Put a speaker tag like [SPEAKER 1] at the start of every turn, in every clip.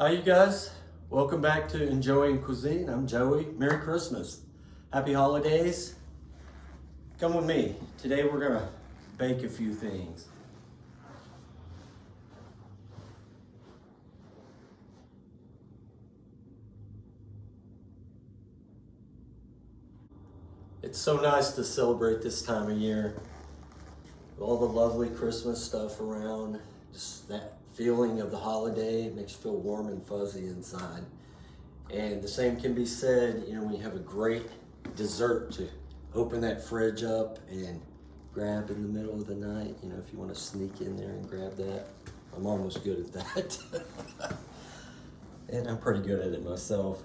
[SPEAKER 1] Hi you guys, welcome back to Enjoying Cuisine. I'm Joey. Merry Christmas. Happy holidays. Come with me. Today we're gonna bake a few things. It's so nice to celebrate this time of year. All the lovely Christmas stuff around, just that feeling of the holiday. It makes you feel warm and fuzzy inside. And the same can be said, when you have a great dessert to open that fridge up and grab in the middle of the night, if you want to sneak in there and grab that. I'm almost good at that. And I'm pretty good at it myself.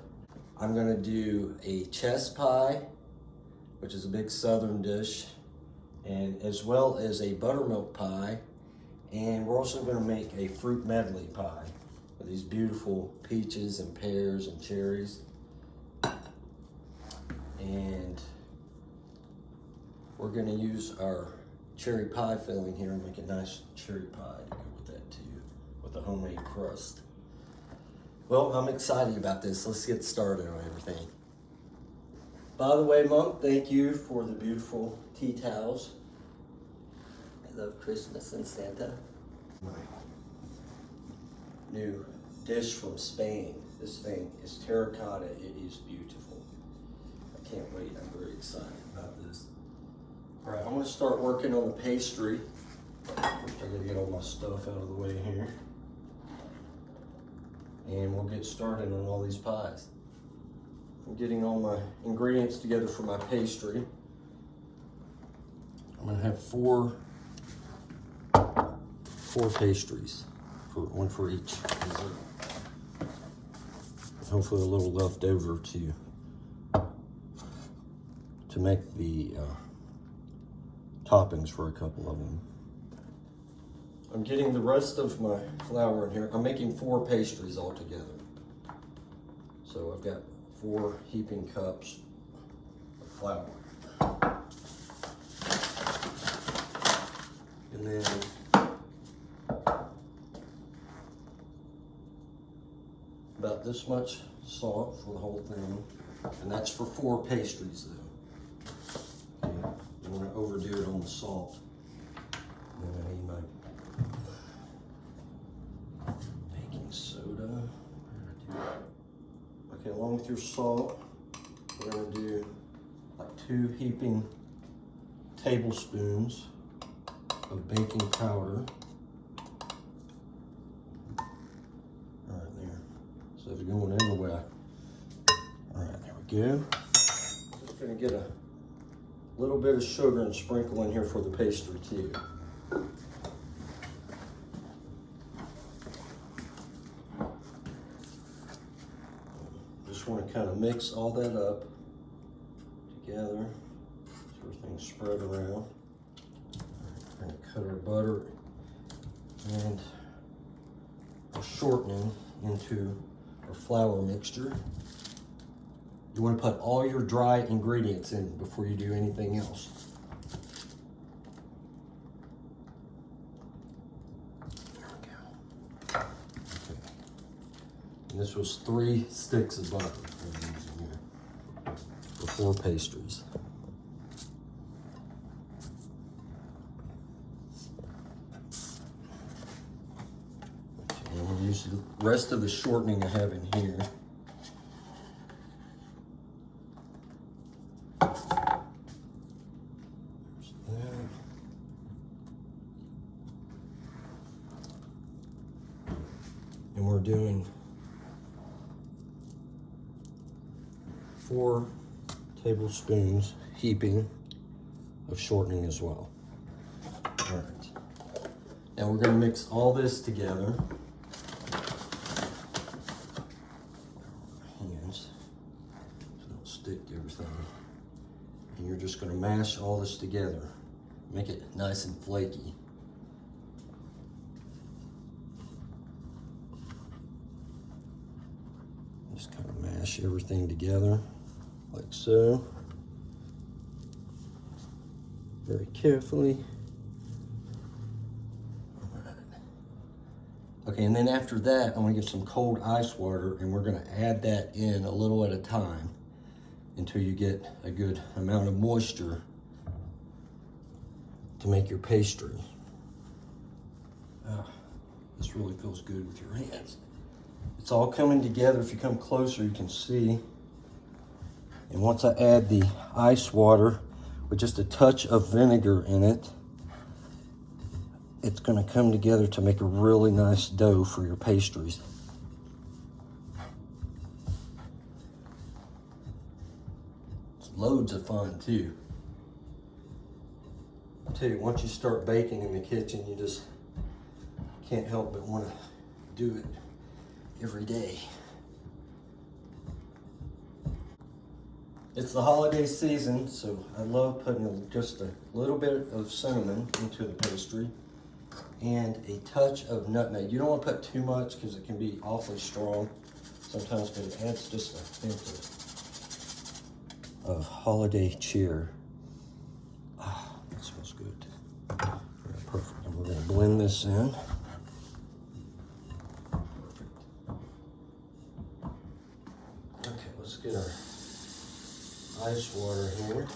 [SPEAKER 1] I'm gonna do a chess pie, which is a big southern dish, and as well as a buttermilk pie. And we're also gonna make a fruit medley pie with these beautiful peaches and pears and cherries. And we're gonna use our cherry pie filling here and make a nice cherry pie to go with that too, with a homemade crust. Well, I'm excited about this. Let's get started on everything. By the way, Monk, thank you for the beautiful tea towels. I love Christmas and Santa. My new dish from Spain. This thing is terracotta. It is beautiful. I can't wait. I'm very excited about this. All right, I'm gonna start working on the pastry. First, I gotta get all my stuff out of the way here. And we'll get started on all these pies. I'm getting all my ingredients together for my pastry. I'm gonna have four pastries, one for each dessert. Hopefully a little left over to make the toppings for a couple of them. I'm getting the rest of my flour in here. I'm making 4 pastries all together. So I've got 4 heaping cups of flour. And then about this much salt for the whole thing. And that's for 4 pastries though. Okay. You want to overdo it on the salt. And then I need my baking soda. Okay, along with your salt, we're going to do like 2 heaping tablespoons of baking powder. Right there. So it's going everywhere. All right, there we go. I'm just going to get a little bit of sugar and sprinkle in here for the pastry too. Just want to kind of mix all that up together so everything's spread around. We're going to cut our butter and our shortening into our flour mixture. You want to put all your dry ingredients in before you do anything else. There we go. Okay. And this was 3 sticks of butter I'm using here for 4 pastries. Okay, I'm going to use the rest of the shortening I have in here. And we're doing 4 tablespoons heaping of shortening as well. All right. Now we're going to mix all this together. Hands so don't stick to everything. And you're just going to mash all this together. Make it nice and flaky. Just kind of mash everything together like so. Very carefully. All right. Okay, and then after that, I'm gonna get some cold ice water and we're gonna add that in a little at a time until you get a good amount of moisture to make your pastry. This really feels good with your hands. It's all coming together. If you come closer, you can see. And once I add the ice water with just a touch of vinegar in it, it's going to come together to make a really nice dough for your pastries. It's loads of fun too. I'll tell you, once you start baking in the kitchen, you just can't help but want to do it every day. It's the holiday season, so I love putting just a little bit of cinnamon into the pastry and a touch of nutmeg. You don't want to put too much because it can be awfully strong sometimes, but it adds just a hint of holiday cheer. Ah, that smells good. Perfect. And we're going to blend this in. Perfect. Okay, let's get our ice water here.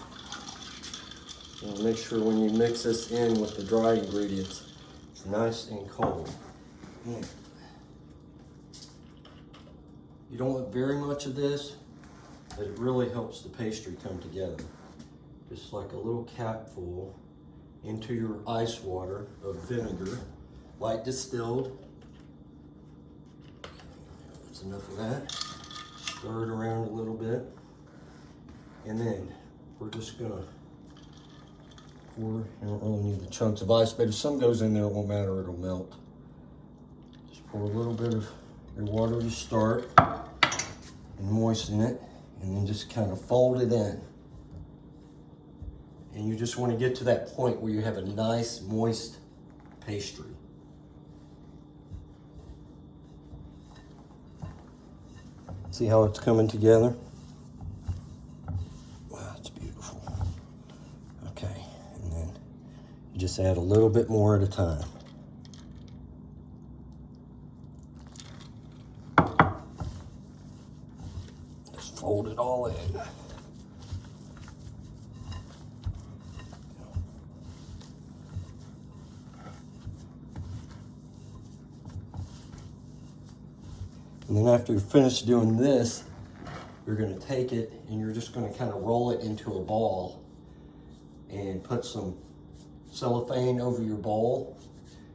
[SPEAKER 1] And make sure when you mix this in with the dry ingredients, it's nice and cold. And you don't want very much of this, but it really helps the pastry come together. Just like a little capful into your ice water of vinegar, light distilled. That's enough of that. Stir it around a little bit. And then we're just gonna pour, you don't really need the chunks of ice, but if some goes in there, it won't matter, it'll melt. Just pour a little bit of your water to start and moisten it, and then just kind of fold it in. And you just want to get to that point where you have a nice, moist pastry. See how it's coming together? Just add a little bit more at a time. Just fold it all in. And then after you're finished doing this, you're going to take it and you're just going to kind of roll it into a ball and put some cellophane over your bowl,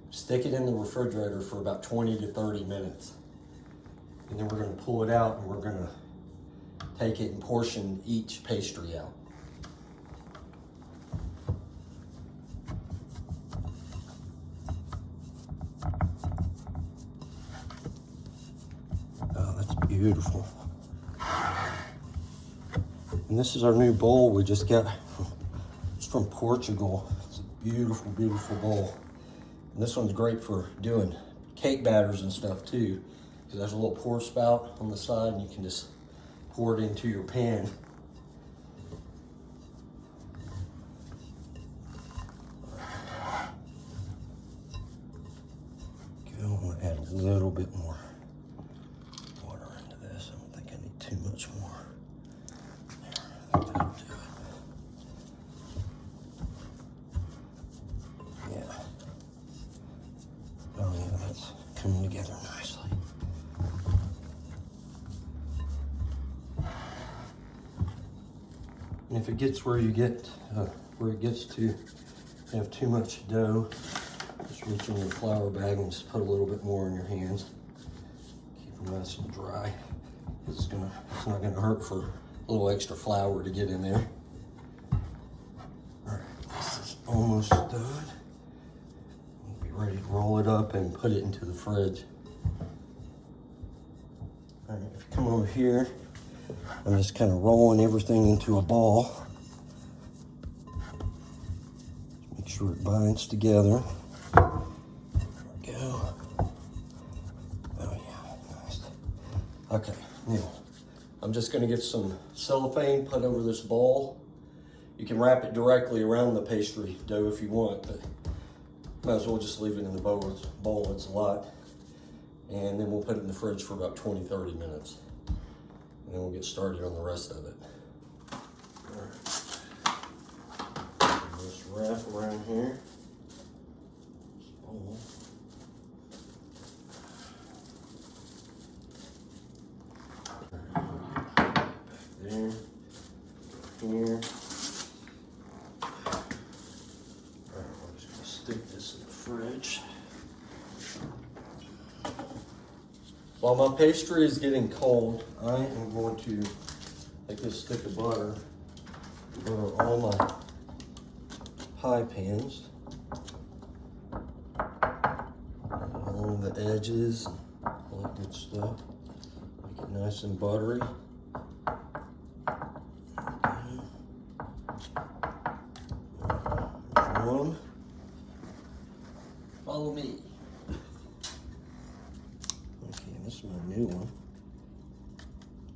[SPEAKER 1] stick it in the refrigerator for about 20 to 30 minutes. And then we're going to pull it out and we're going to take it and portion each pastry out. Oh, that's beautiful. And this is our new bowl we just got. It's from Portugal. Beautiful, beautiful bowl. And this one's great for doing cake batters and stuff too, because there's a little pour spout on the side and you can just pour it into your pan. Okay, I'm going to add a little bit more water into this. I don't think I need too much more. I think that'll do it. Coming together nicely. And if it gets where you get where it gets to have too much dough, just reach in your flour bag and just put a little bit more in your hands. Keep them nice and dry. It's not gonna hurt for a little extra flour to get in there. All right, this is almost done. Ready to roll it up and put it into the fridge. All right, if you come over here, I'm just kind of rolling everything into a ball. Make sure it binds together. There we go. Oh yeah, nice. Okay, now I'm just going to get some cellophane put over this bowl. You can wrap it directly around the pastry dough if you want, but might as well just leave it in the bowl. It's a lot And then we'll put it in the fridge for about 20-30 minutes. And then we'll get started on the rest of it. All right. Just wrap around here. Oh. There. Here. Alright, I'm just going to stick this in the fridge. While my pastry is getting cold, I am going to take this stick of butter, butter all my pie pans, along the edges, all that good stuff. Make it nice and buttery. One. Follow me. Okay, this is my new one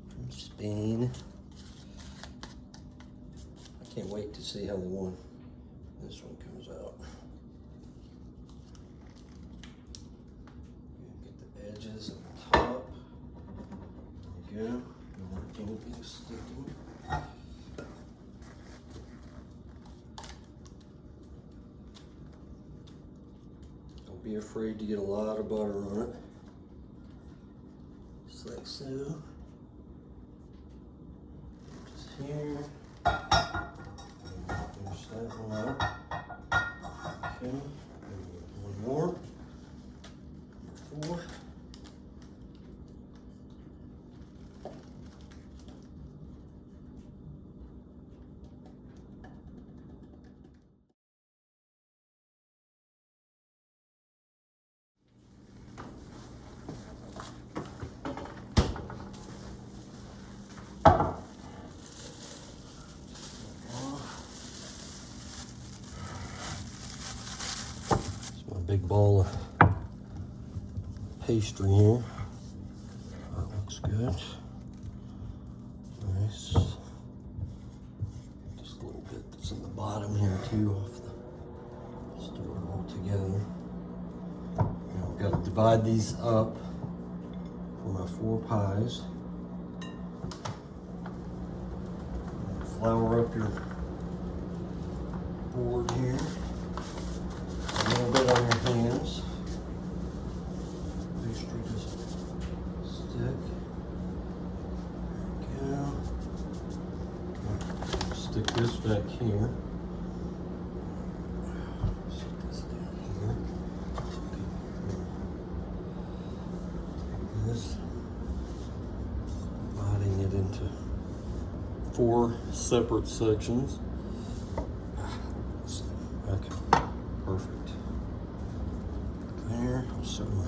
[SPEAKER 1] from Spain. I can't wait to see how this one comes out. Get the edges and the top. There we go. Don't want anything sticking. Don't be afraid to get a lot of butter on it. Just like so. Just here. Finish that one up. Okay. One more. Number 4. Big ball of pastry here. That looks good. Nice. Just a little bit that's in the bottom here too. Stir it all together. Now I've got to divide these up for my 4 pies. Flour up your board here. A little bit on your hands. Pastry doesn't stick. There we go. Stick this back here. Stick this down here. Take this. Dividing it into 4 separate sections. Okay, perfect. There, I'll set my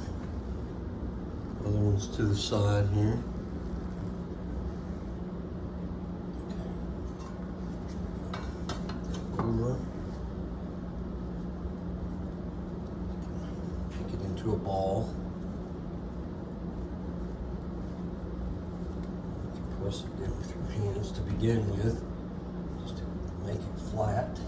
[SPEAKER 1] other ones to the side here. Okay. Over. Pick it into a ball. Press it down with your hands to begin with, just to make it flat.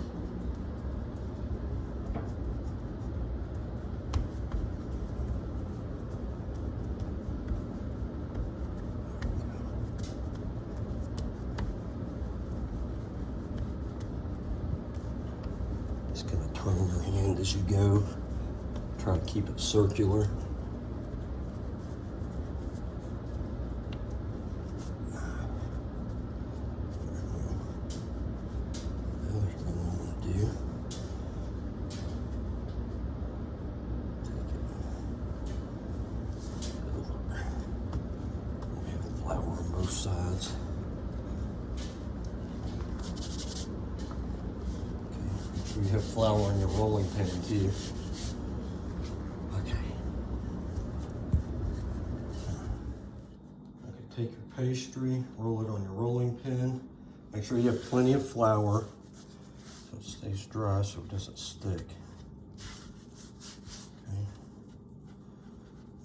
[SPEAKER 1] Just gonna turn your hand as you go. Try to keep it circular. Sides. Okay, make sure you have flour in your rolling pan too. Okay. Take your pastry, roll it on your rolling pin. Make sure you have plenty of flour so it stays dry so it doesn't stick. Okay.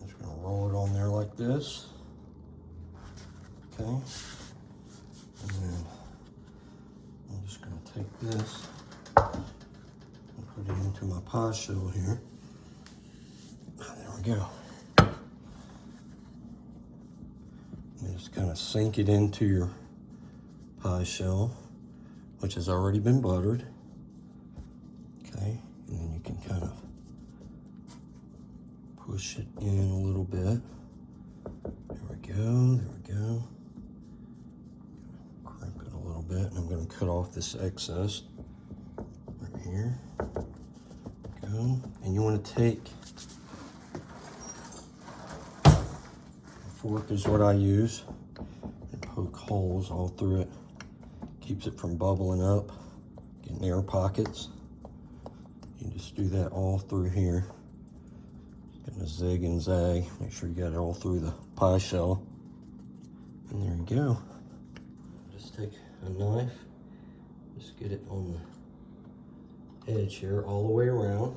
[SPEAKER 1] I'm just gonna roll it on there like this. Okay, and then I'm just going to take this and put it into my pie shell here. There we go. And just kind of sink it into your pie shell, which has already been buttered. Okay, and then you can kind of push it in a little bit. There we go, there we go. Crimp it a little bit, and I'm going to cut off this excess right here. Go, and you want to take a fork is what I use, and poke holes all through it. Keeps it from bubbling up, getting air pockets. You just do that all through here. Gonna zig and zag. Make sure you got it all through the pie shell. And there you go. Just take a knife, just get it on the edge here, all the way around,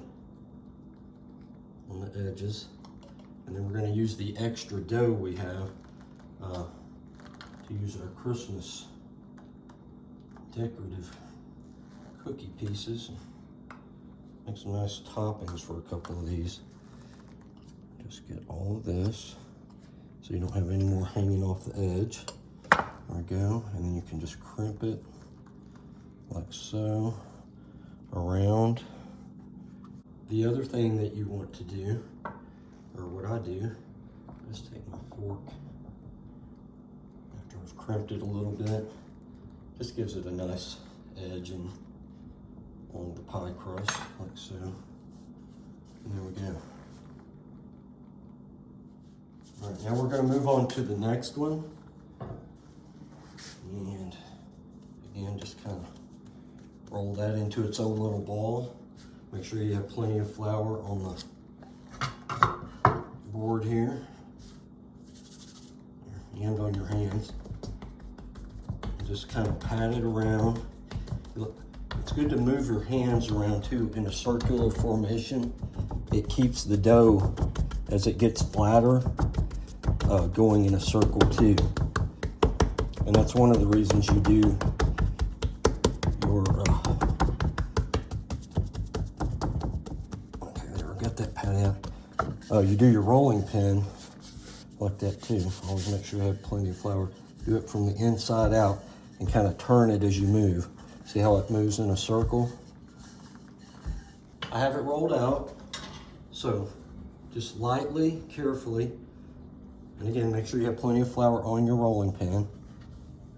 [SPEAKER 1] on the edges. And then we're gonna use the extra dough we have to use our Christmas decorative cookie pieces. Make some nice toppings for a couple of these. Just get all of this so you don't have any more hanging off the edge. There we go. And then you can just crimp it like so around. The other thing that you want to do, or what I do, is take my fork after I've crimped it a little bit. Just gives it a nice edge and on the pie crust, like so. And there we go. All right, now we're going to move on to the next one. And again, just kind of roll that into its own little ball. Make sure you have plenty of flour on the board here and on your hands. Just kind of pat it around. Look, it's good to move your hands around too in a circular formation. It keeps the dough, as it gets flatter, going in a circle too. And that's one of the reasons you do your, okay, there, I got that pat out. You do your rolling pin like that too. Always make sure you have plenty of flour. Do it from the inside out and kind of turn it as you move. See how it moves in a circle? I have it rolled out, so just lightly, carefully, and again, make sure you have plenty of flour on your rolling pin,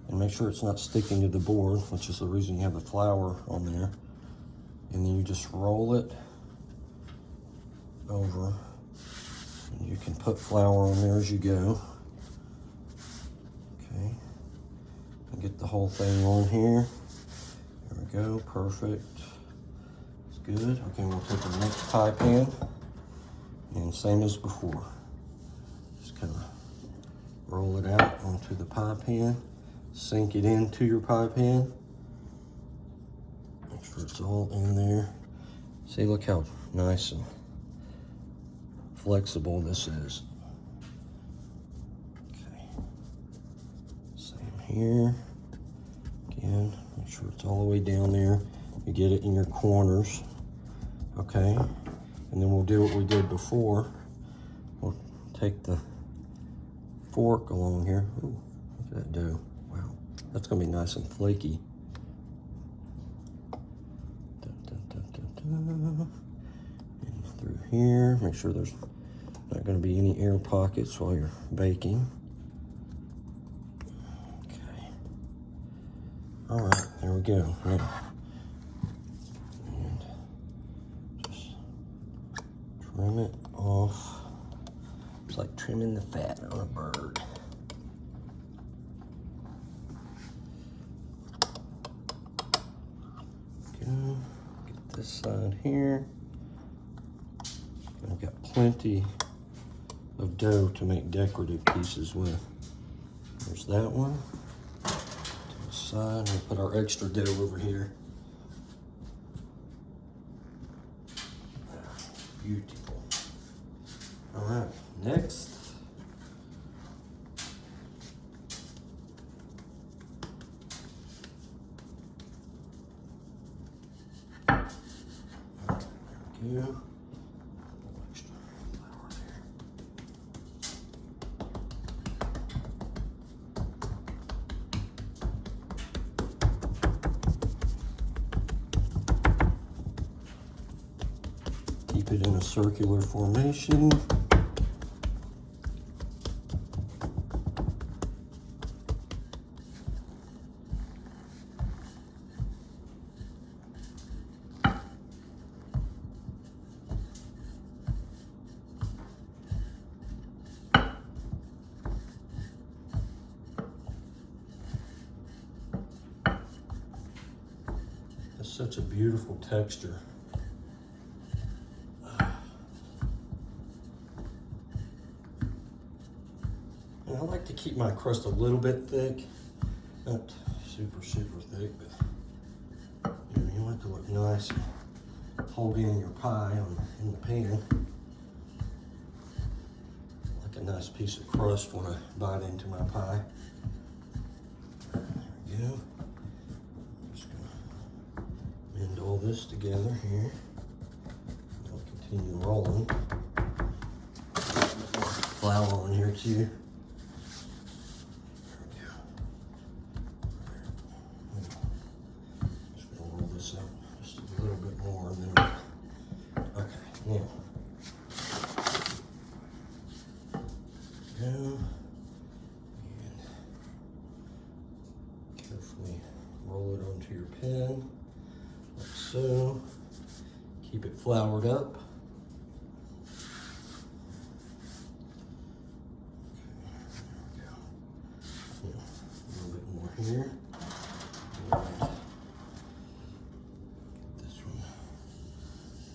[SPEAKER 1] and make sure it's not sticking to the board, which is the reason you have the flour on there. And then you just roll it over, and you can put flour on there as you go. Okay, and get the whole thing on here. There we go, perfect. It's good. Okay, we'll take the next pie pan, and same as before. Just kind of roll it out onto the pie pan, sink it into your pie pan. Make sure it's all in there. See, look how nice and flexible this is. Okay, same here. Again, make sure it's all the way down there. You get it in your corners, okay? And then we'll do what we did before. We'll take the fork along here. Ooh, look at that dough. Wow, that's gonna be nice and flaky. And through here, make sure there's not gonna be any air pockets while you're baking. All right, there we go. Now, and just trim it off. It's like trimming the fat on a bird. Go. Get this side here. I've got plenty of dough to make decorative pieces with. There's that one. Side. We'll put our extra dough over here. Beautiful. All right, next. There we go. Extra flour there. Keep it in a circular formation. It's such a beautiful texture. And I like to keep my crust a little bit thick, not super thick, but you want it to look nice and hold in your pie in the pan. Like a nice piece of crust when I bite into my pie. There we go. Mend all this together here. I'll continue rolling. Flour on here too. There we go. Just gonna roll this up just a little bit more and then okay, now. Go. And carefully roll it onto your pan. Like so. Keep it floured up. Okay, there we go. A little bit more here. And get this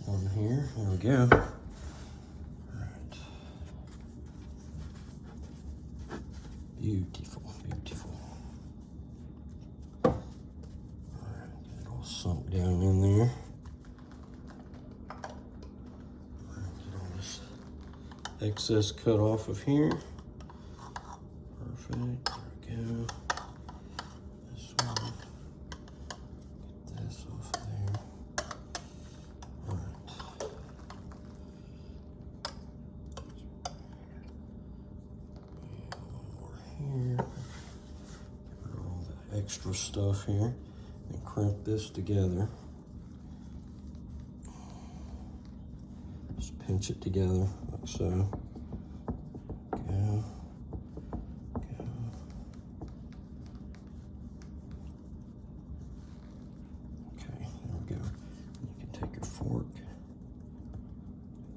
[SPEAKER 1] one on here. There we go. Alright. Beautiful, beautiful. Sunk down in there. Get all this excess cut off of here. Perfect. There we go. This one. Get this off of there. Alright. One more here. Get rid of all the extra stuff here. And crimp this together. Just pinch it together like so. Go. Go. Okay, there we go. You can take your fork.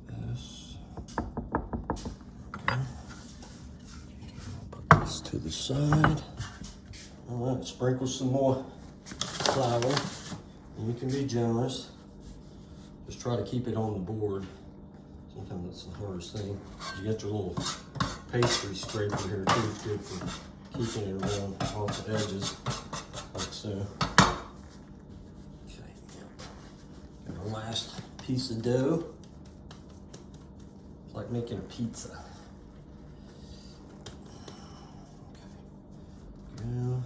[SPEAKER 1] This. Okay. Put this to the side. All right, sprinkle some more flour, and you can be generous. Just try to keep it on the board. Sometimes that's the hardest thing. You got your little pastry scraper here too. It's good for keeping it around off the edges, like so. Okay, got our last piece of dough. It's like making a pizza. Okay, go.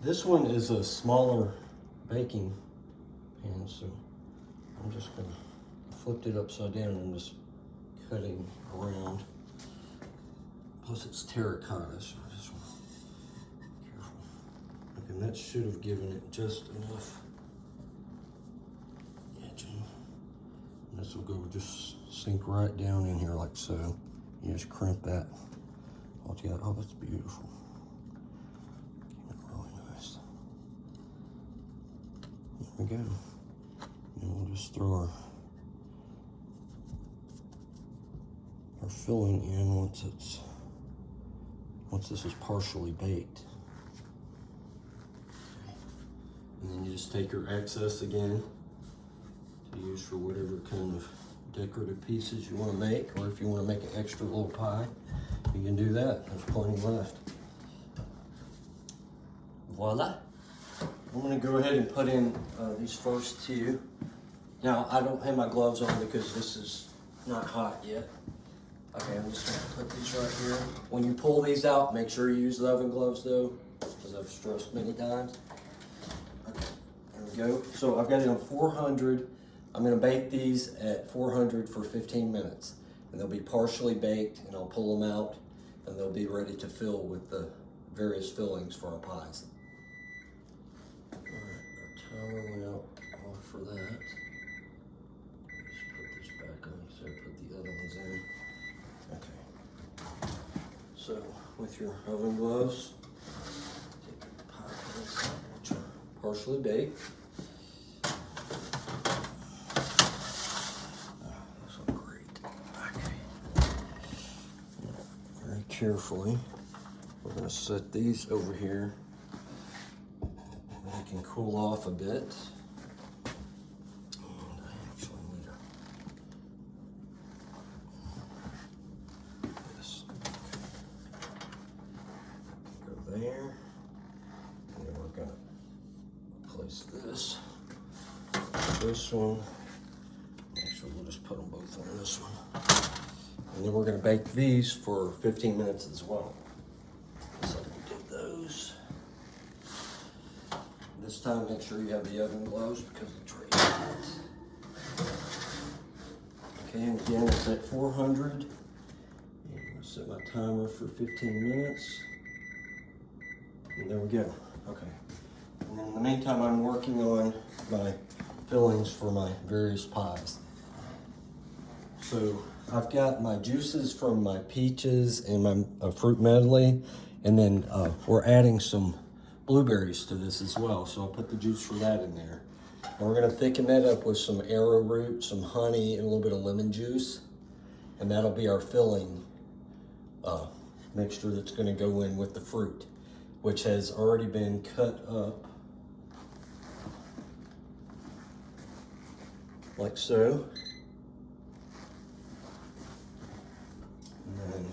[SPEAKER 1] This one is a smaller baking pan, so I'm just gonna flip it upside down and just cutting around. Plus it's terracotta, so I just want to be careful. Okay, that should have given it just enough edging. And this will go just sink right down in here like so. You just crimp that all together. Oh, that's beautiful. There we go. And we'll just throw our filling in once this is partially baked. And then you just take your excess again to use for whatever kind of decorative pieces you want to make, or if you want to make an extra little pie, you can do that. There's plenty left. Voila. I'm gonna go ahead and put in these first two. Now, I don't have my gloves on because this is not hot yet. Okay, I'm just gonna put these right here. When you pull these out, make sure you use the oven gloves though, because I've stressed many times. Okay, there we go. So I've got it on 400. I'm gonna bake these at 400 for 15 minutes. And they'll be partially baked, and I'll pull them out, and they'll be ready to fill with the various fillings for our pies. with your oven gloves. Take your pie crust, which are partially baked. Those look great. Okay. Very carefully, we're going to set these over here. They can cool off a bit. There, and then we're gonna place this one. Actually, we'll just put them both on this one, and then we're gonna bake these for 15 minutes as well. So we did those. This time, make sure you have the oven gloves because the tray is hot. Okay, and again, it's at 400. And I'm gonna set my timer for 15 minutes. And there we go. Okay. And in the meantime, I'm working on my fillings for my various pies. So I've got my juices from my peaches and my fruit medley, and then we're adding some blueberries to this as well. So I'll put the juice for that in there. And we're gonna thicken that up with some arrowroot, some honey, and a little bit of lemon juice. And that'll be our filling mixture that's gonna go in with the fruit, which has already been cut up like so. And then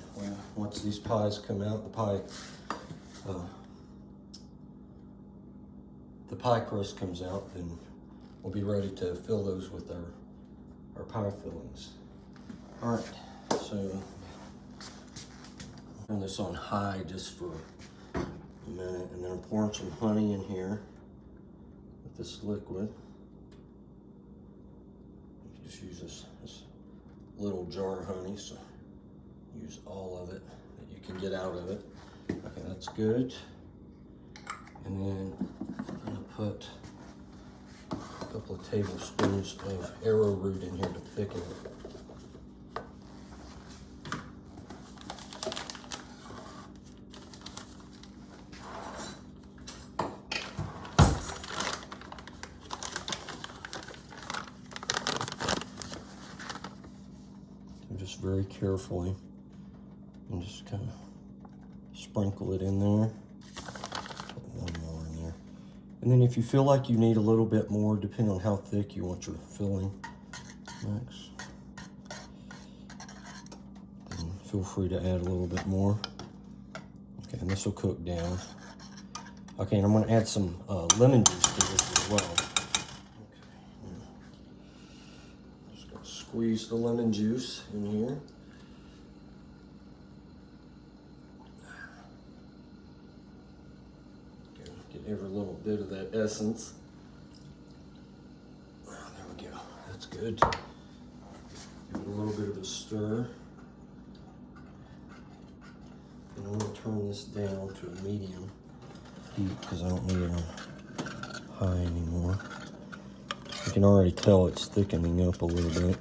[SPEAKER 1] once these pies come out, the pie crust comes out, then we'll be ready to fill those with our pie fillings. All right, so turn this on high just for a minute, and then I'm pouring some honey in here with this liquid. You can just use this little jar of honey, so use all of it that you can get out of it. Okay, that's good. And then I'm gonna put a couple of tablespoons of arrowroot in here to thicken it. Just very carefully, and just kind of sprinkle it in there. Put one more in there. And then if you feel like you need a little bit more, depending on how thick you want your filling next, then feel free to add a little bit more. Okay, and this will cook down. Okay, and I'm going to add some lemon juice to this as well. Squeeze the lemon juice in here. Get every little bit of that essence. There we go. That's good. Give it a little bit of a stir. And I'm going to turn this down to a medium heat because I don't need it on high anymore. You can already tell it's thickening up a little bit.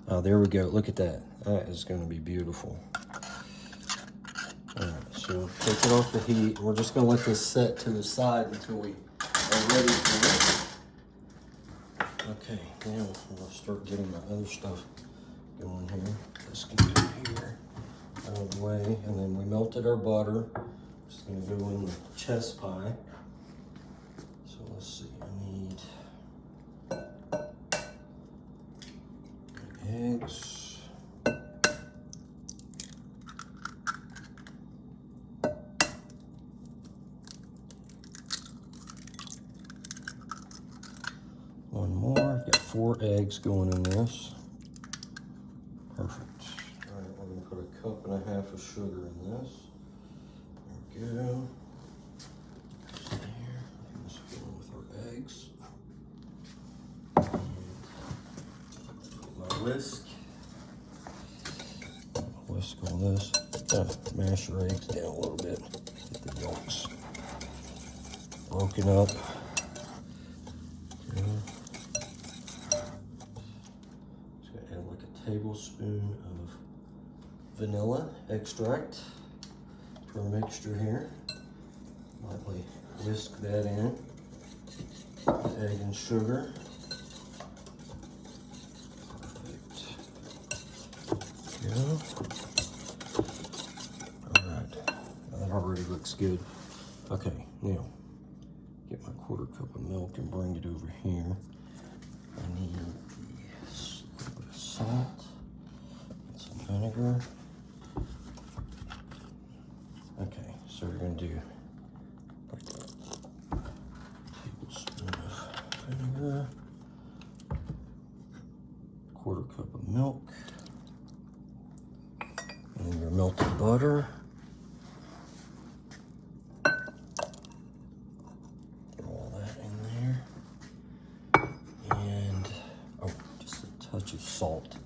[SPEAKER 1] Oh, there we go. Look at that. That is going to be beautiful. All right, so take it off the heat. We're just going to let this set to the side until we are ready for it. Okay, now I'm going to start getting my other stuff going here. This can go here, out of the way. And then we melted our butter. It's going to go in the chest pie. So let's see, I need eggs. One more. I've got 4 eggs going in this. Perfect. All right, we're going to put a cup and a half of sugar in this. There we go. Here, let's fill with our eggs. My whisk. Whisk all this. Mash your eggs down a little bit. Get the yolks broken up. Okay. Just gonna add like a tablespoon of vanilla. extract to our mixture here. Lightly whisk that in. Egg and sugar. Perfect. Yeah. All right. That already looks good. Okay, now get my 1/4 cup of milk and bring it over here. I need a little bit of salt and some vinegar. Okay, so we're gonna do like a tablespoon of vinegar, 1/4 cup of milk, and then your melted butter. All that in there. And, oh, just a touch of salt,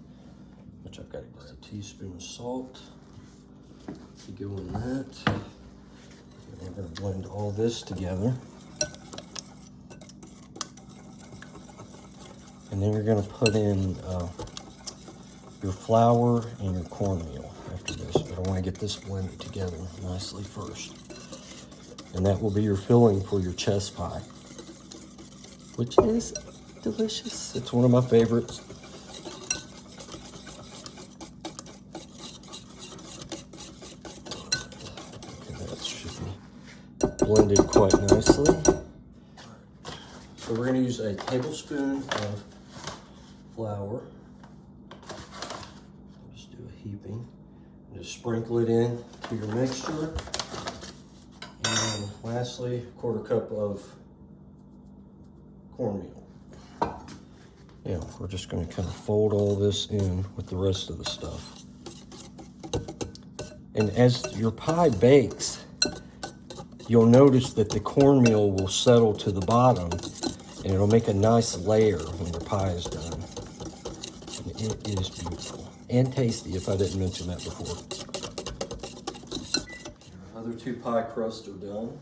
[SPEAKER 1] which I've got just a teaspoon of salt to go in that. And we're going to blend all this together. And then you're going to put in your flour and your cornmeal after this. But I want to get this blended together nicely first. And that will be your filling for your chess pie, which is delicious. It's one of my favorites. Okay, that should be blended quite nicely. So we're going to use a tablespoon of flour. Just do a heaping. Just sprinkle it in to your mixture. And lastly, 1/4 cup of cornmeal. Yeah, we're just going to kind of fold all this in with the rest of the stuff. And as your pie bakes, you'll notice that the cornmeal will settle to the bottom and it'll make a nice layer when your pie is done. And it is beautiful and tasty, if I didn't mention that before. Our other 2 pie crusts are done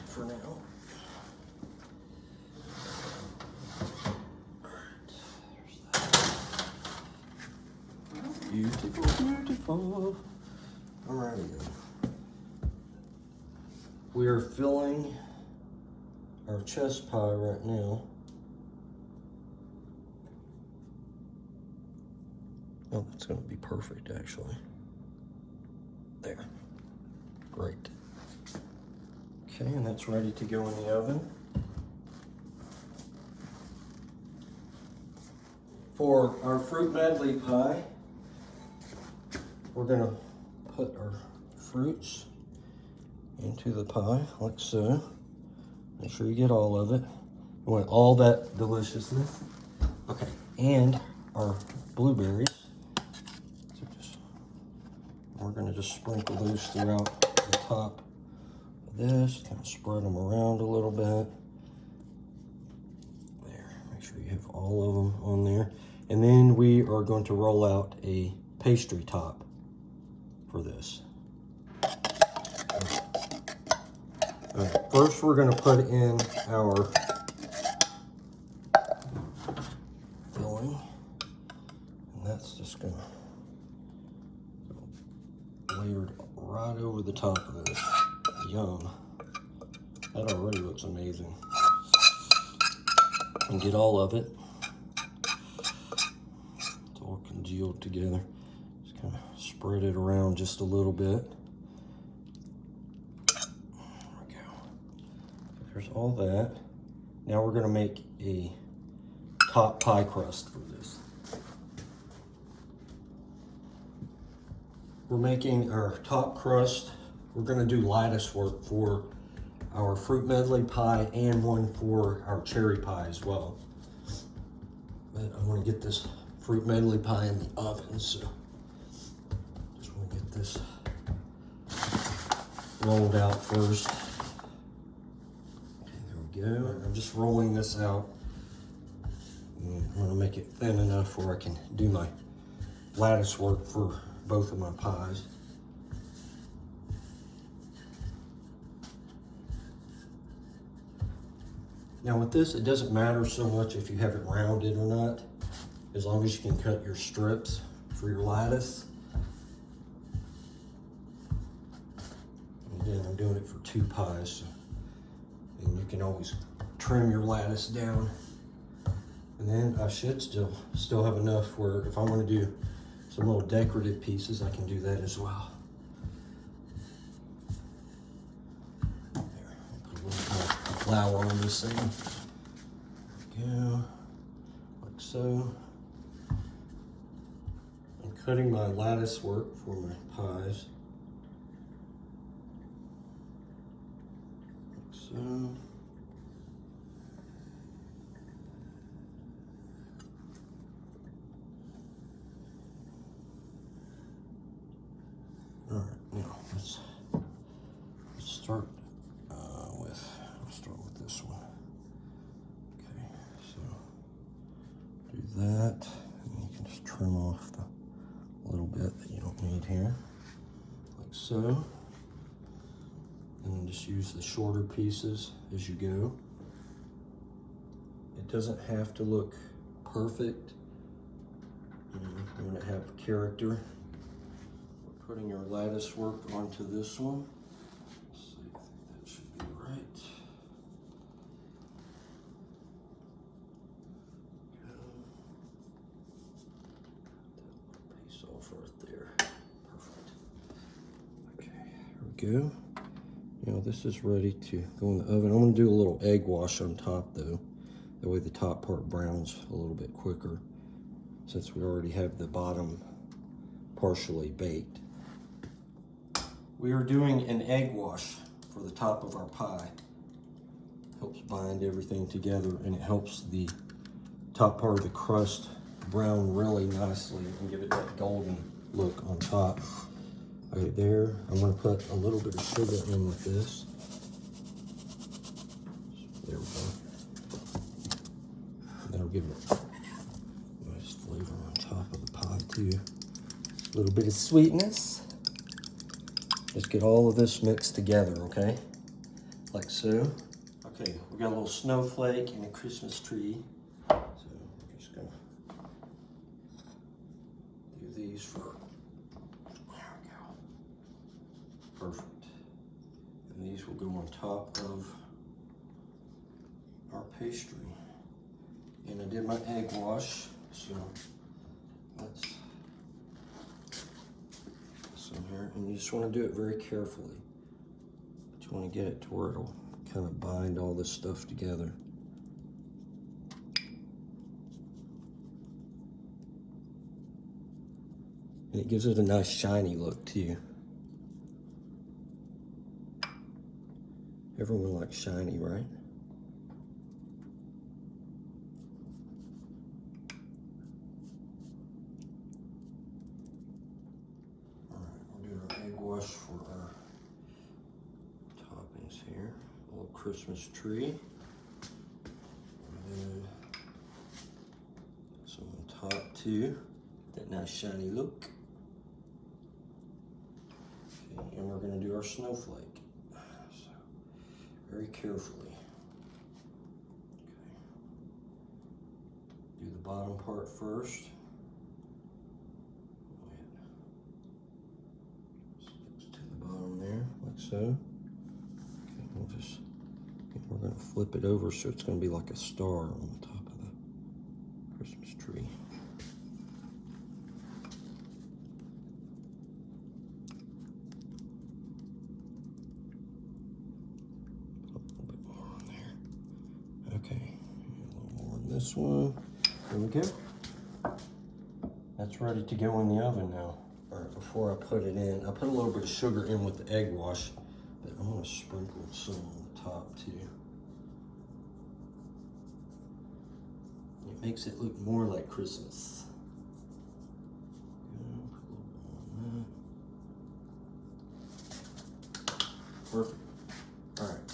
[SPEAKER 1] for now. Beautiful, beautiful. Alrighty then. We are filling our chess pie right now. Oh, that's going to be perfect actually. There. Great. Okay, and that's ready to go in the oven. For our fruit medley pie, we're going to put our fruits into the pie like so. Make sure you get all of it. You want all that deliciousness. Okay, and our blueberries. So we're going to just sprinkle those throughout the top of this. Kind of spread them around a little bit. There, make sure you have all of them on there. And then we are going to roll out a pastry top for this. All right, first we're going to put in our filling, and that's just going to go layered right over the top of this. Yum. That already looks amazing. And get all of it. It's all congealed together. Just kind of spread it around just a little bit. There's all that. Now we're going to make a top pie crust for this. We're making our top crust. We're going to do lattice work for our fruit medley pie and one for our cherry pie as well. But I want to get this fruit medley pie in the oven, so just want to get this rolled out first. Go. I'm just rolling this out. And I'm going to make it thin enough where I can do my lattice work for both of my pies. Now with this, it doesn't matter so much if you have it rounded or not, as long as you can cut your strips for your lattice. doing it for 2 pies. And you can always trim your lattice down. And then I should still have enough where if I want to do some little decorative pieces, I can do that as well. There, I'll put a little more flour on this thing. There we go, like so. I'm cutting my lattice work for my pies. Like so. All right, now let's start I'll start with this one. Okay, so do that, and you can just trim off the little bit that you don't need here, like so. And then just use the shorter pieces as you go. It doesn't have to look perfect. You want to have character. Putting your lattice work onto this one. Let's see, I think that should be right. That piece off right there. Perfect. Okay, here we go. Now this is ready to go in the oven. I'm going to do a little egg wash on top though. That way the top part browns a little bit quicker, since we already have the bottom partially baked. We are doing an egg wash for the top of our pie. Helps bind everything together, and it helps the top part of the crust brown really nicely and give it that golden look on top. Right there, I'm gonna put a little bit of sugar in with this. There we go. That'll give it a nice flavor on top of the pie too. A little bit of sweetness. Just get all of this mixed together, okay? Like so. Okay, we got a little snowflake and a Christmas tree. So we're just gonna do these for, there we go. Perfect. And these will go on top of our pastry. And I did my egg wash, so let's in here, and you just want to do it very carefully. But you want to get it to where it'll kind of bind all this stuff together. And it gives it a nice shiny look too. Everyone likes shiny, right? Wash for our toppings here. A little Christmas tree. And then some on top too. That nice shiny look. Okay, and we're going to do our snowflake. So, very carefully. Okay. Do the bottom part first. Like so. Okay, we're going to flip it over so it's going to be like a star on the top of the Christmas tree. Put a little bit more on there. Okay, a little more on this one. There we go. That's ready to go in the oven now. All right, before I put it in, I put a little bit of sugar in with the egg wash, but I'm going to sprinkle some on the top too. It makes it look more like Christmas. Perfect. All right.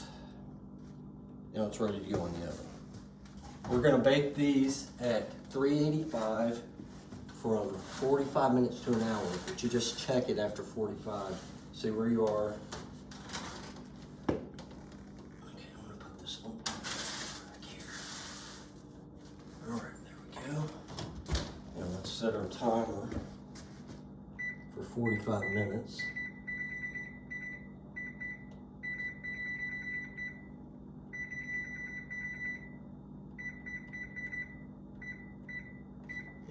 [SPEAKER 1] Now it's ready to go in the oven. We're going to bake these at 385 from 45 minutes to an hour, but you just check it after 45. See where you are. Okay, I'm gonna put this on back here. All right, there we go. Now let's set our timer for 45 minutes.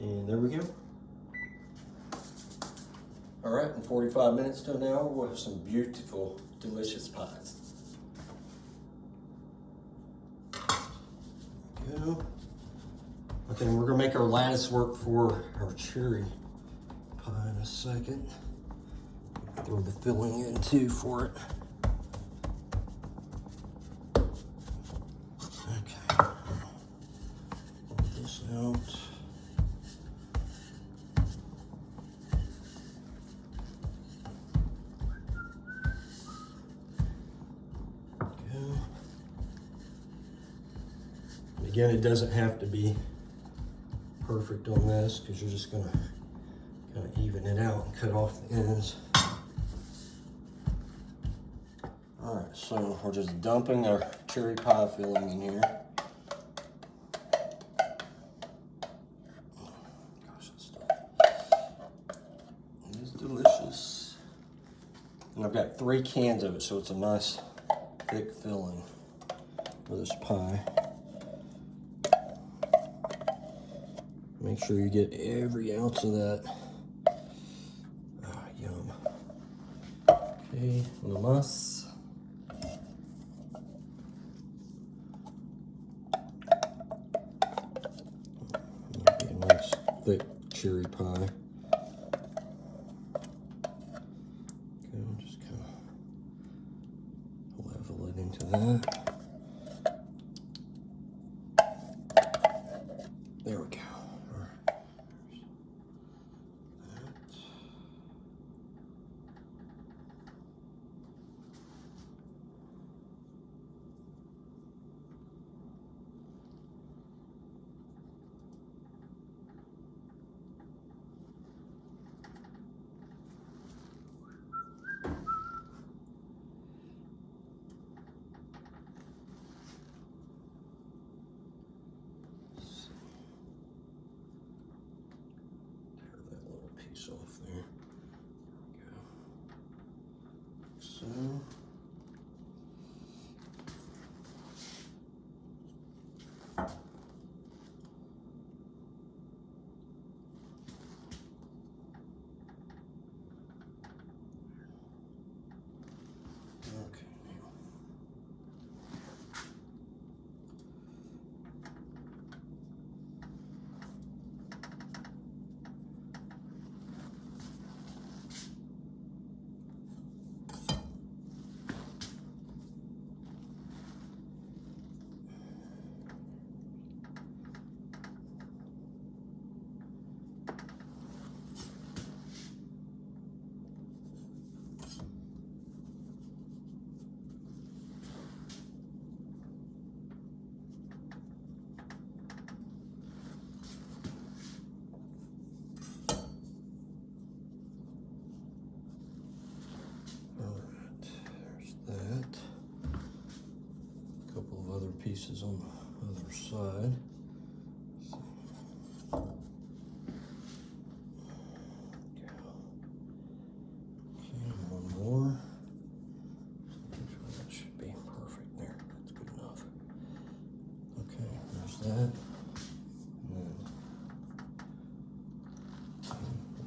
[SPEAKER 1] And there we go. All right, in 45 minutes to an hour, we'll have some beautiful, delicious pies. There we go. Okay, we're gonna make our lattice work for our cherry pie in a second. Throw the filling in too for it. Okay, pull this out. Again, it doesn't have to be perfect on this because you're just gonna kind of even it out and cut off the ends. All right, so we're just dumping our cherry pie filling in here. Gosh, that stuff is delicious. And I've got 3 cans of it, so it's a nice thick filling for this pie. Make sure you get every ounce of that. Ah, yum. Okay, namas. That'll be a nice thick cherry pie. Okay, I'll just kind of level it into that. There we go. Off there. Go. So. Okay. Pieces on the other side. Okay, one more. That should be perfect there. That's good enough. Okay, there's that. And then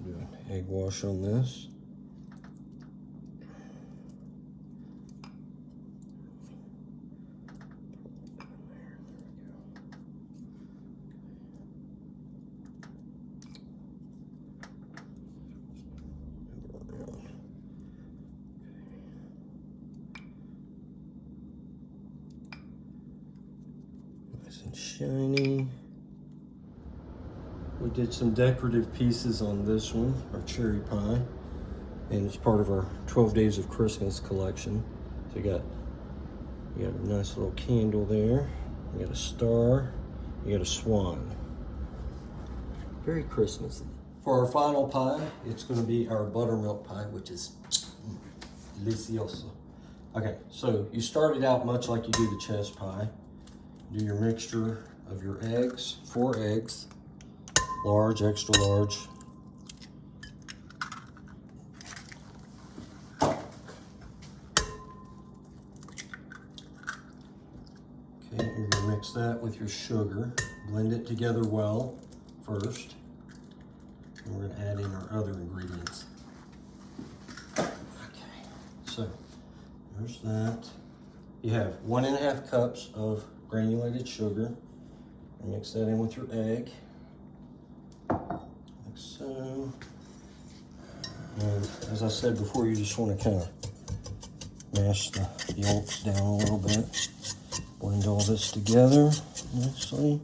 [SPEAKER 1] we'll do an egg wash on this. And shiny. We did some decorative pieces on this one, our cherry pie, and it's part of our 12 Days of Christmas collection. So you got a nice little candle there. You got a star. You got a swan. Very Christmassy. For our final pie, it's going to be our buttermilk pie, which is delicioso. Okay, so you start it out much like you do the chest pie. Do your mixture of your eggs, 4 eggs, large, extra large. Okay, you're gonna mix that with your sugar. Blend it together well first. And we're gonna add in our other ingredients. Okay, so there's that. You have 1.5 cups of granulated sugar. Mix that in with your egg, like so. And as I said before, you just want to kind of mash the yolks down a little bit. Blend all this together nicely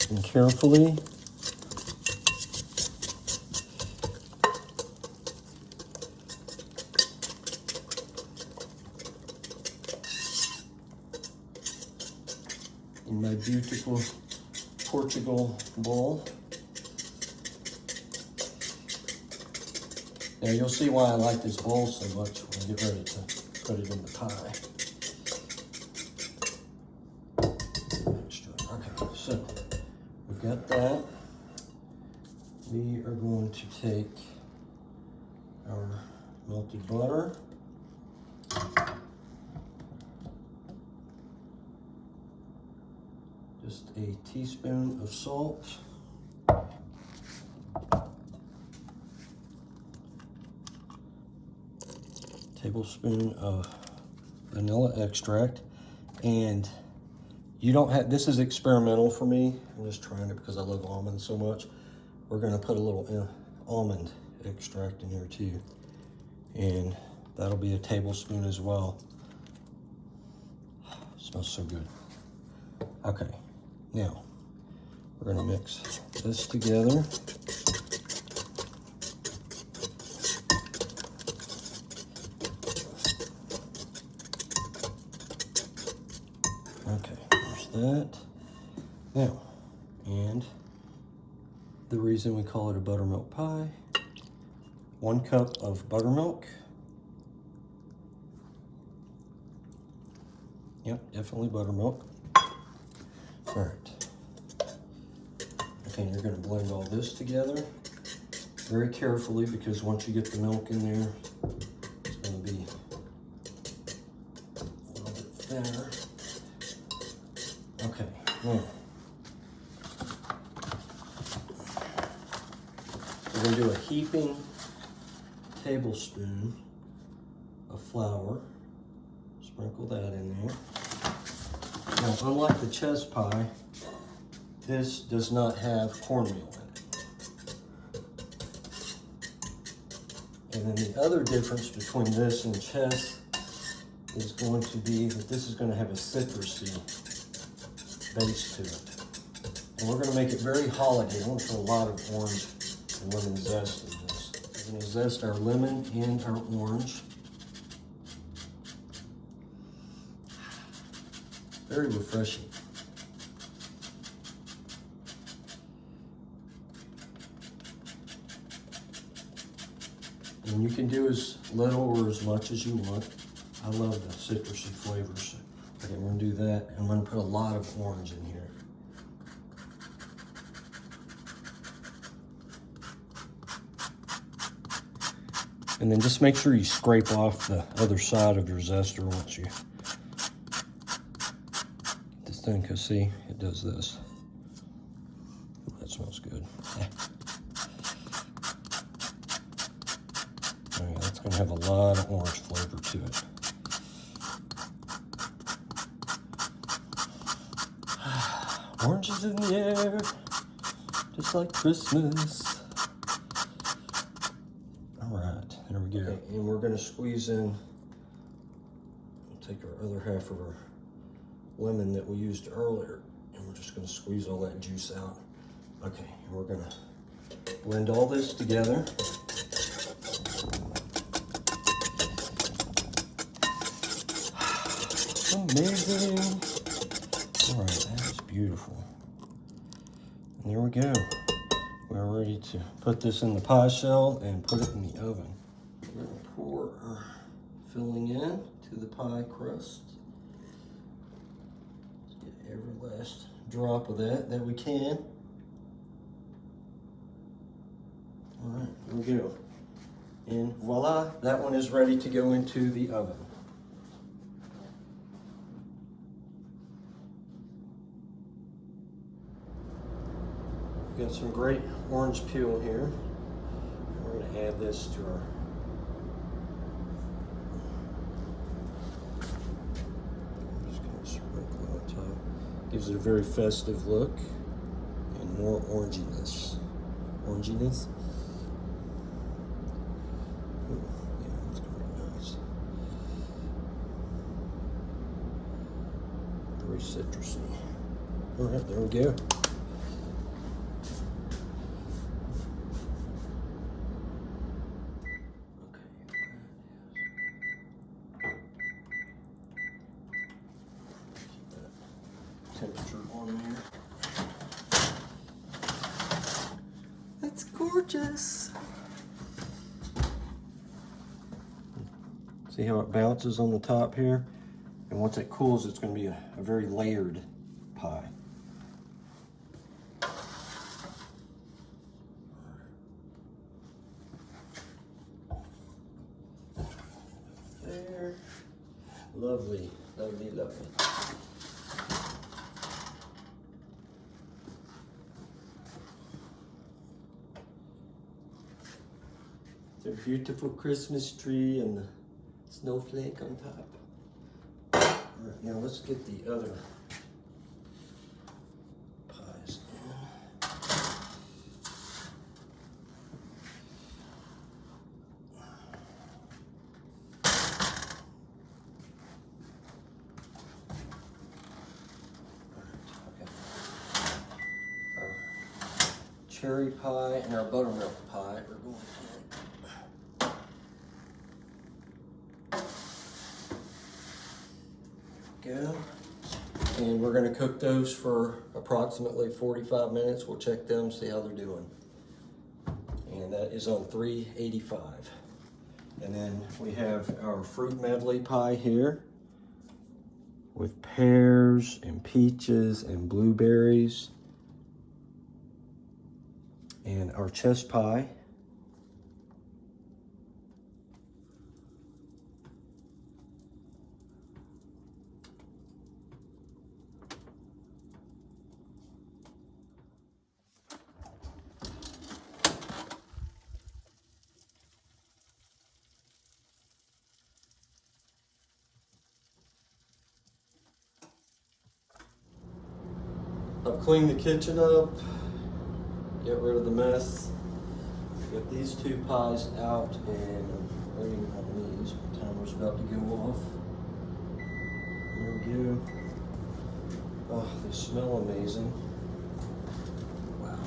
[SPEAKER 1] and carefully. In my beautiful Portugal bowl. Now you'll see why I like this bowl so much when I get ready to put it in the pie. Okay, so we've got that. We are going to take our melted butter. Just a teaspoon of salt. Tablespoon of vanilla extract. And you don't have, this is experimental for me. I'm just trying it because I love almonds so much. We're gonna put a little almond extract in here too. And that'll be a tablespoon as well. Smells so good. Okay. Now, we're going to mix this together. Okay, there's that. Now, and the reason we call it a buttermilk pie, 1 cup of buttermilk. Yep, definitely buttermilk. All right. Okay, you're going to blend all this together very carefully because once you get the milk in there, it's going to be a little bit thinner. Okay, now we're going to do a heaping tablespoon of flour. Sprinkle that in there. Now, unlike the chess pie, this does not have cornmeal in it. And then the other difference between this and chess is going to be that this is going to have a citrusy base to it. And we're going to make it very holiday. I want to put a lot of orange and lemon zest in this. We're going to zest our lemon and our orange. Very refreshing. And you can do as little or as much as you want. I love the citrusy flavors. Okay, we're gonna do that. And I'm gonna put a lot of orange in here. And then just make sure you scrape off the other side of your zester once you thing, because see, it does this. That smells good. Oh yeah, that's gonna have a lot of orange flavor to it. Oranges in the air, just like Christmas. All right, there we go. Okay, and we're gonna squeeze in, take our other half of our lemon that we used earlier, and we're just going to squeeze all that juice out. Okay, and we're going to blend all this together. Amazing. All right, that's beautiful. And there we go. We're ready to put this in the pie shell and put it in the oven. We're going to pour our filling in to the pie crust. Every last drop of that we can. All right, here we go. And voila, that one is ready to go into the oven. We've got some great orange peel here. We're going to add this to our sprinkle on top. Gives it a very festive look and more oranginess. Oranginess. Ooh, yeah, that's gonna be nice. Very citrusy. All right, there we go. Temperature on there. That's gorgeous. See how it bounces on the top here? And once it cools, it's going to be a very layered pie. There. Lovely, lovely, lovely. It's a beautiful Christmas tree and the snowflake on top. All right, now let's get the other pies in. Our cherry pie and our buttermilk pie are going in. Go. And we're going to cook those for approximately 45 minutes. We'll check them, see how they're doing. And that is on 385. And then we have our fruit medley pie here with pears and peaches and blueberries. And our chest pie. I've cleaned the kitchen up, get rid of the mess. Get these two pies out and I'm waiting on these. The timer's about to go off. There we go. Oh, they smell amazing. Wow.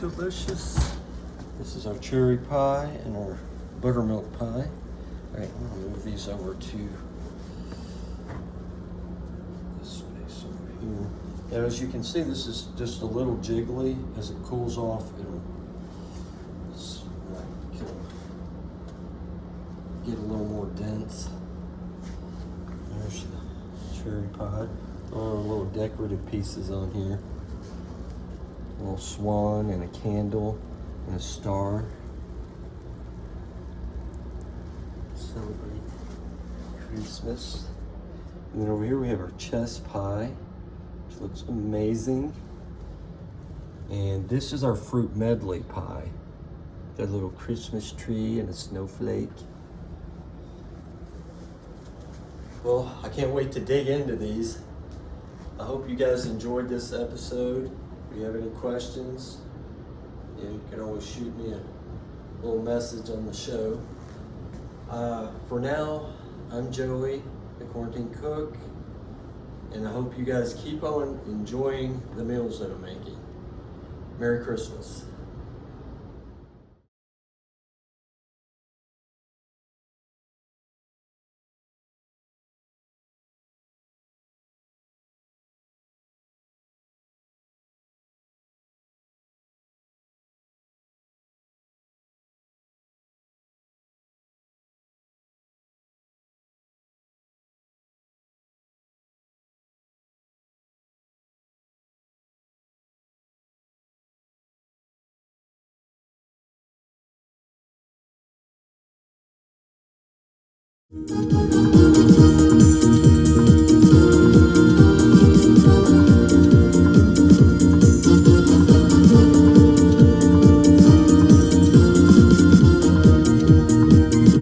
[SPEAKER 1] Delicious. This is our cherry pie and our buttermilk pie. All right, I'm gonna move these over to this space over here. Now, as you can see, this is just a little jiggly. As it cools off, it'll get a little more dense. There's the cherry pie. Little decorative pieces on here. A little swan and a candle and a star. Celebrate Christmas. And then over here we have our chest pie, which looks amazing. And this is our fruit medley pie. Got a little Christmas tree and a snowflake. Well, I can't wait to dig into these. I hope you guys enjoyed this episode. If you have any questions, you can always shoot me a little message on the show. For now, I'm Joey, the Quarantine Cook, and I hope you guys keep on enjoying the meals that I'm making. Merry Christmas. you.